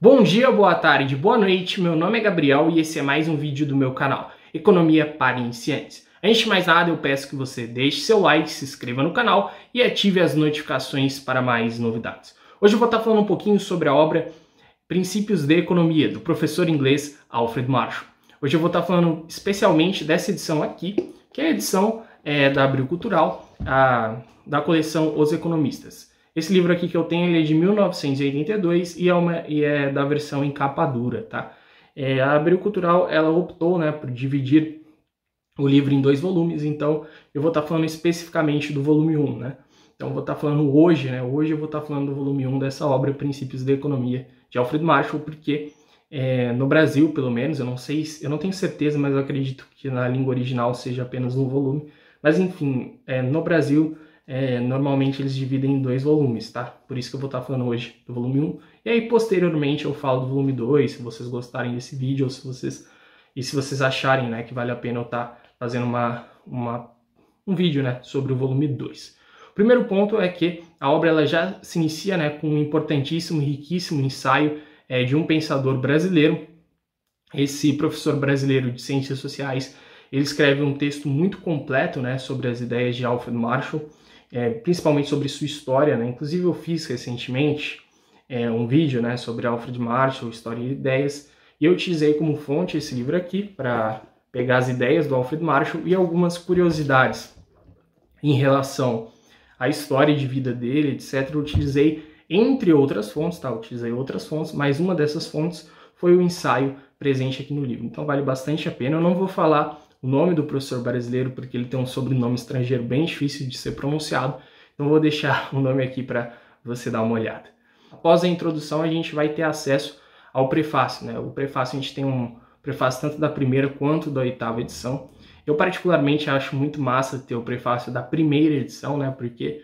Bom dia, boa tarde, boa noite, meu nome é Gabriel e esse é mais um vídeo do meu canal, Economia para Iniciantes. Antes de mais nada, eu peço que você deixe seu like, se inscreva no canal e ative as notificações para mais novidades. Hoje eu vou estar falando um pouquinho sobre a obra Princípios de Economia, do professor inglês Alfred Marshall. Hoje eu vou estar falando especialmente dessa edição aqui, que é a edição da Abril Cultural, da coleção Os Economistas. Esse livro aqui que eu tenho ele é de 1982 e é da versão em capa dura, tá? A Abril Cultural ela optou, né, por dividir o livro em 2 volumes, então eu vou estar falando especificamente do volume 1, né? Então eu vou estar falando hoje, né? Hoje eu vou estar falando do volume 1 dessa obra Princípios de Economia de Alfred Marshall, porque no Brasil, pelo menos, eu não sei, eu não tenho certeza, mas eu acredito que na língua original seja apenas um volume. Mas enfim, no Brasil normalmente eles dividem em 2 volumes, tá? Por isso que eu vou estar falando hoje do volume 1. E aí, posteriormente, eu falo do volume 2, se vocês gostarem desse vídeo, ou se vocês acharem, né, que vale a pena eu estar fazendo um vídeo, né, sobre o volume 2. O primeiro ponto é que a obra ela já se inicia, né, com um importantíssimo e riquíssimo ensaio de um pensador brasileiro. Esse professor brasileiro de Ciências Sociais, ele escreve um texto muito completo, né, sobre as ideias de Alfred Marshall, principalmente sobre sua história, né? Inclusive eu fiz recentemente um vídeo, né, sobre Alfred Marshall, História e Ideias, e eu utilizei como fonte esse livro aqui para pegar as ideias do Alfred Marshall e algumas curiosidades em relação à história de vida dele, etc. Eu utilizei entre outras fontes, tá? Eu utilizei outras fontes, mas uma dessas fontes foi o ensaio presente aqui no livro. Então vale bastante a pena. Eu não vou falar o nome do professor brasileiro, porque ele tem um sobrenome estrangeiro bem difícil de ser pronunciado, então vou deixar o nome aqui para você dar uma olhada. Após a introdução, a gente vai ter acesso ao prefácio, né? O prefácio, a gente tem um prefácio tanto da primeira quanto da 8ª edição. Eu particularmente acho muito massa ter o prefácio da primeira edição, né? Porque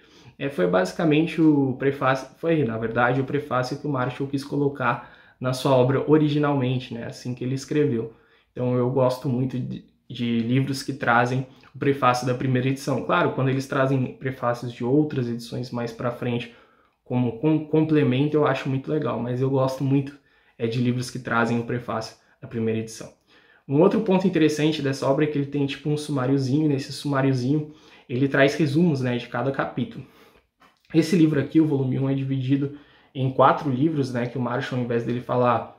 foi basicamente o prefácio, na verdade, o prefácio que o Marshall quis colocar na sua obra originalmente, né? Assim que ele escreveu. Então eu gosto muito de livros que trazem o prefácio da primeira edição. Claro, quando eles trazem prefácios de outras edições mais para frente, como complemento, eu acho muito legal, mas eu gosto muito de livros que trazem o prefácio da primeira edição. Um outro ponto interessante dessa obra é que ele tem tipo um sumáriozinho, nesse sumáriozinho ele traz resumos, né, de cada capítulo. Esse livro aqui, o volume 1, é dividido em 4 livros, né, que o Marshall, ao invés dele falar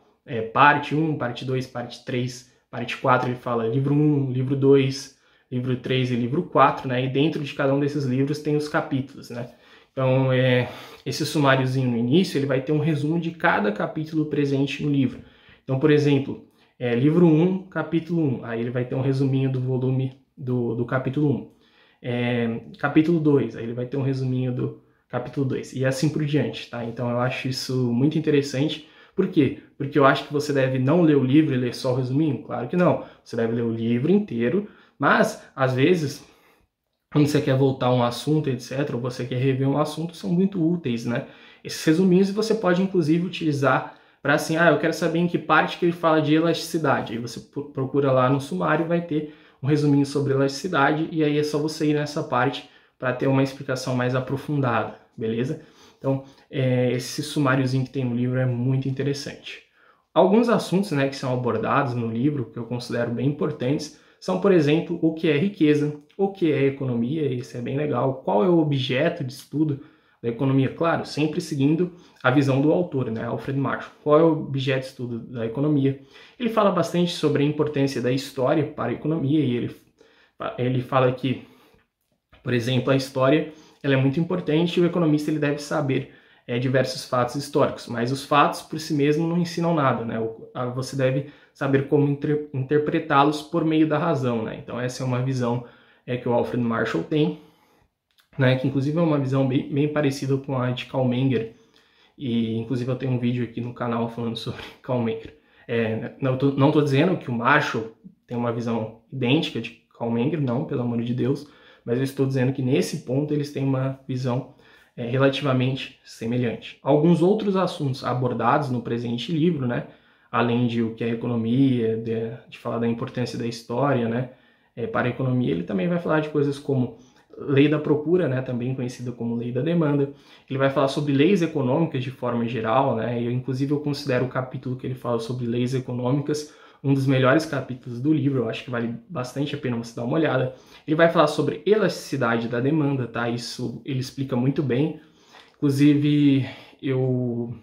parte 1, parte 2, parte 3, parte 4, ele fala livro 1, livro 2, livro 3 e livro 4, né? E dentro de cada um desses livros tem os capítulos, né? Então, esse sumáriozinho no início, ele vai ter um resumo de cada capítulo presente no livro. Então, por exemplo, livro 1, capítulo 1. Aí ele vai ter um resuminho do volume do capítulo 1. Capítulo 2, aí ele vai ter um resuminho do capítulo 2. E assim por diante, tá? Então, eu acho isso muito interessante. Por quê? Porque eu acho que você deve não ler o livro e ler só o resuminho? Claro que não. Você deve ler o livro inteiro, mas, às vezes, quando você quer voltar a um assunto, etc., ou você quer rever um assunto, são muito úteis, né? Esses resuminhos você pode, inclusive, utilizar para assim, eu quero saber em que parte que ele fala de elasticidade. Aí você procura lá no sumário, vai ter um resuminho sobre elasticidade, e aí é só você ir nessa parte para ter uma explicação mais aprofundada, beleza? Então, esse sumáriozinho que tem no livro é muito interessante. Alguns assuntos, né, que são abordados no livro, que eu considero bem importantes, são, por exemplo, o que é riqueza, o que é economia, isso é bem legal, qual é o objeto de estudo da economia, claro, sempre seguindo a visão do autor, né, Alfred Marshall. Qual é o objeto de estudo da economia? Ele fala bastante sobre a importância da história para a economia, e ele fala que, por exemplo, a história ela é muito importante e o economista ele deve saber diversos fatos históricos, mas os fatos por si mesmos não ensinam nada, né? Você deve saber como interpretá-los por meio da razão, né? Então essa é uma visão que o Alfred Marshall tem, né? Que inclusive é uma visão bem parecida com a de Karl Menger, e inclusive eu tenho um vídeo aqui no canal falando sobre Karl Menger. Não estou dizendo que o Marshall tem uma visão idêntica de Karl Menger, não, pelo amor de Deus, mas eu estou dizendo que nesse ponto eles têm uma visão relativamente semelhante. Alguns outros assuntos abordados no presente livro, né, além de o que é economia, de falar da importância da história, né, para a economia, ele também vai falar de coisas como lei da procura, né, também conhecida como lei da demanda. Ele vai falar sobre leis econômicas de forma geral, né, inclusive eu considero o capítulo que ele fala sobre leis econômicas um dos melhores capítulos do livro, eu acho que vale bastante a pena você dar uma olhada. Ele vai falar sobre elasticidade da demanda, tá? Isso ele explica muito bem. Inclusive, eu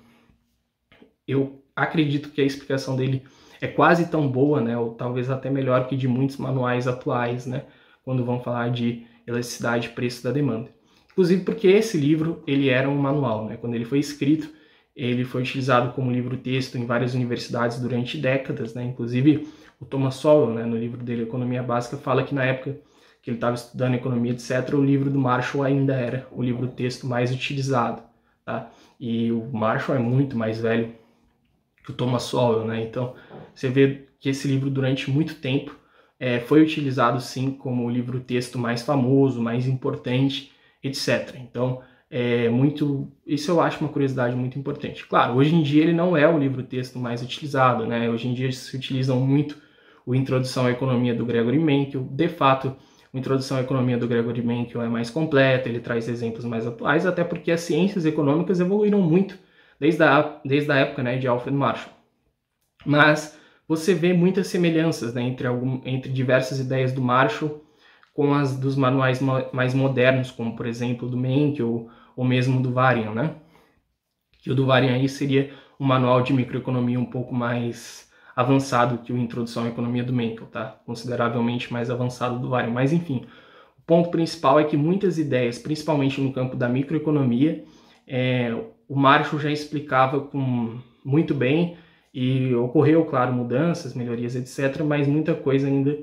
acredito que a explicação dele é quase tão boa, né, ou talvez até melhor que de muitos manuais atuais, né, quando vão falar de elasticidade e preço da demanda. Inclusive porque esse livro, ele era um manual, né, quando ele foi escrito, ele foi utilizado como livro-texto em várias universidades durante décadas, né, inclusive o Thomas Sowell, né, no livro dele Economia Básica, fala que na época que ele estava estudando economia, etc., o livro do Marshall ainda era o livro-texto mais utilizado, tá? E o Marshall é muito mais velho que o Thomas Sowell, né? Então, você vê que esse livro, durante muito tempo, foi utilizado, sim, como o livro-texto mais famoso, mais importante, etc. Então, isso eu acho uma curiosidade muito importante. Claro, hoje em dia ele não é o livro-texto mais utilizado, né? Hoje em dia se utilizam muito o Introdução à Economia do Gregory Menkel. De fato, o Introdução à Economia do Gregory Menkel é mais completa, ele traz exemplos mais atuais, até porque as ciências econômicas evoluíram muito desde a época, né, de Alfred Marshall. Mas você vê muitas semelhanças, né, entre diversas ideias do Marshall com as dos manuais mais modernos, como por exemplo do Menkel ou mesmo do Varian, né? Que o do Varian aí seria um manual de microeconomia um pouco mais avançado que o Introdução à Economia do Menkel, tá? Consideravelmente mais avançado do Varian. Mas enfim, o ponto principal é que muitas ideias, principalmente no campo da microeconomia, o Marshall já explicava muito bem, e ocorreu, claro, mudanças, melhorias, etc., mas muita coisa ainda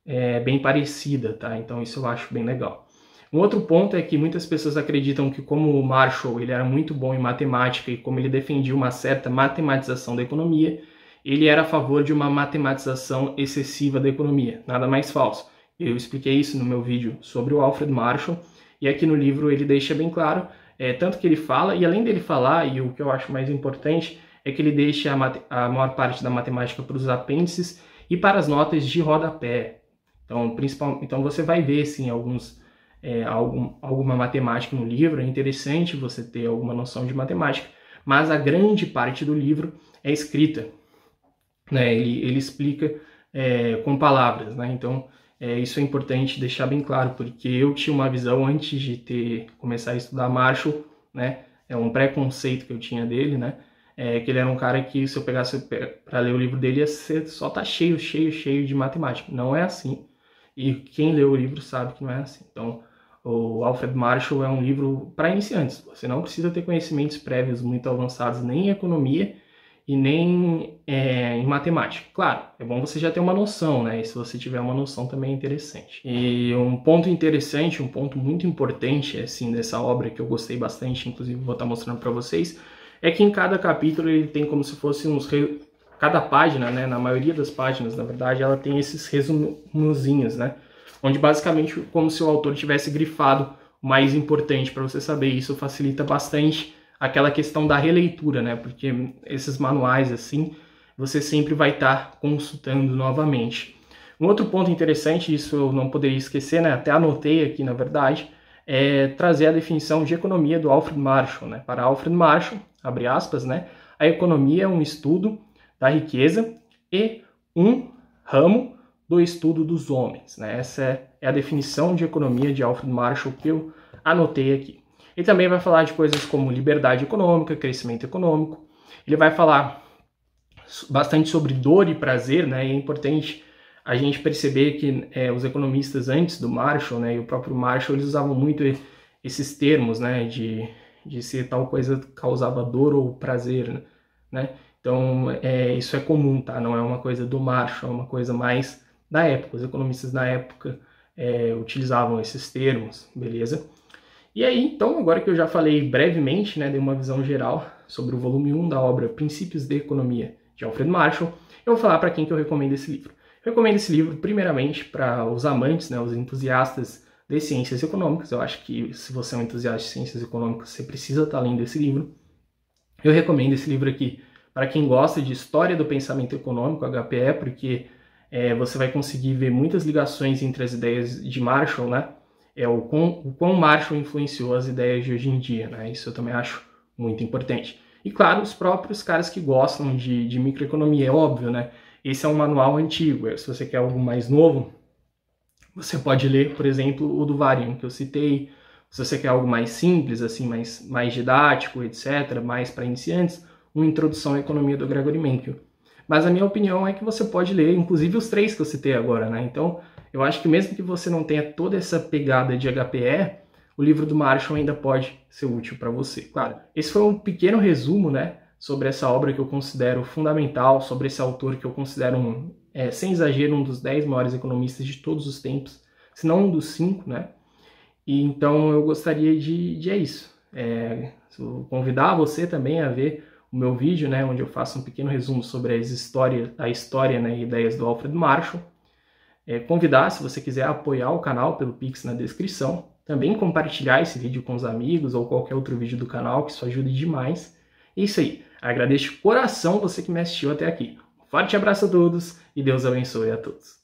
é bem parecida, tá? Então isso eu acho bem legal. Um outro ponto é que muitas pessoas acreditam que, como o Marshall ele era muito bom em matemática e como ele defendia uma certa matematização da economia, ele era a favor de uma matematização excessiva da economia. Nada mais falso. Eu expliquei isso no meu vídeo sobre o Alfred Marshall, e aqui no livro ele deixa bem claro, tanto que ele fala, e além dele falar, e o que eu acho mais importante, é que ele deixa a maior parte da matemática para os apêndices e para as notas de rodapé. Então você vai ver, sim, alguma matemática no livro. É interessante você ter alguma noção de matemática, mas a grande parte do livro é escrita, né? Ele explica com palavras, né? Então isso é importante deixar bem claro, porque eu tinha uma visão antes de começar a estudar Marshall, né? É um preconceito que eu tinha dele, né? Que ele era um cara que, se eu pegasse para ler o livro dele, ia ser só tá cheio de matemática. Não é assim. E quem lê o livro sabe que não é assim. Então, o Alfred Marshall é um livro para iniciantes. Você não precisa ter conhecimentos prévios muito avançados nem em economia e nem em matemática. Claro, é bom você já ter uma noção, né? E se você tiver uma noção também é interessante. E um ponto interessante, um ponto muito importante, assim, dessa obra que eu gostei bastante, inclusive vou estar mostrando para vocês, é que em cada capítulo ele tem como se fosse cada página, né, na maioria das páginas, na verdade, ela tem esses resumozinhos, né, onde basicamente como se o autor tivesse grifado o mais importante para você saber. Isso facilita bastante aquela questão da releitura, né, porque esses manuais, assim, você sempre vai estar consultando novamente. Um outro ponto interessante, isso eu não poderia esquecer, né, até anotei aqui, na verdade, é trazer a definição de economia do Alfred Marshall, né, para Alfred Marshall, abre aspas, né, a economia é um estudo da riqueza e um ramo do estudo dos homens, né? Essa é a definição de economia de Alfred Marshall que eu anotei aqui. Ele também vai falar de coisas como liberdade econômica, crescimento econômico. Ele vai falar bastante sobre dor e prazer, né? E é importante a gente perceber que os economistas antes do Marshall, né, e o próprio Marshall, eles usavam muito esses termos, né, de se tal coisa causava dor ou prazer, né? Então, isso é comum, tá? Não é uma coisa do Marshall, é uma coisa mais da época. Os economistas na época utilizavam esses termos, beleza? E aí, então, agora que eu já falei brevemente, né, dei uma visão geral sobre o volume 1 da obra Princípios de Economia, de Alfred Marshall, eu vou falar para quem que eu recomendo esse livro. Eu recomendo esse livro, primeiramente, para os amantes, né, os entusiastas de ciências econômicas. Eu acho que, se você é um entusiasta de ciências econômicas, você precisa estar lendo esse livro. Eu recomendo esse livro aqui para quem gosta de história do pensamento econômico, HPE, porque você vai conseguir ver muitas ligações entre as ideias de Marshall, né, é o quão Marshall influenciou as ideias de hoje em dia, né? Isso eu também acho muito importante. E claro, os próprios caras que gostam de microeconomia, é óbvio, né? Esse é um manual antigo, se você quer algo mais novo, você pode ler, por exemplo, o do Varian, que eu citei. Se você quer algo mais simples, assim, mais didático, etc., mais para iniciantes, uma introdução à economia do Gregory Menkel. Mas a minha opinião é que você pode ler, inclusive, os 3 que eu citei agora, né? Então, eu acho que mesmo que você não tenha toda essa pegada de HPE, o livro do Marshall ainda pode ser útil para você. Claro, esse foi um pequeno resumo, né, sobre essa obra que eu considero fundamental, sobre esse autor que eu considero, sem exagero, um dos 10 maiores economistas de todos os tempos, se não um dos 5, né? E então eu gostaria de convidar você também a ver o meu vídeo, né, onde eu faço um pequeno resumo sobre a história, né, e ideias do Alfred Marshall. Convidar, se você quiser, apoiar o canal pelo Pix na descrição. Também compartilhar esse vídeo com os amigos ou qualquer outro vídeo do canal, que isso ajuda demais. É isso aí. Agradeço de coração você que me assistiu até aqui. Um forte abraço a todos e Deus abençoe a todos.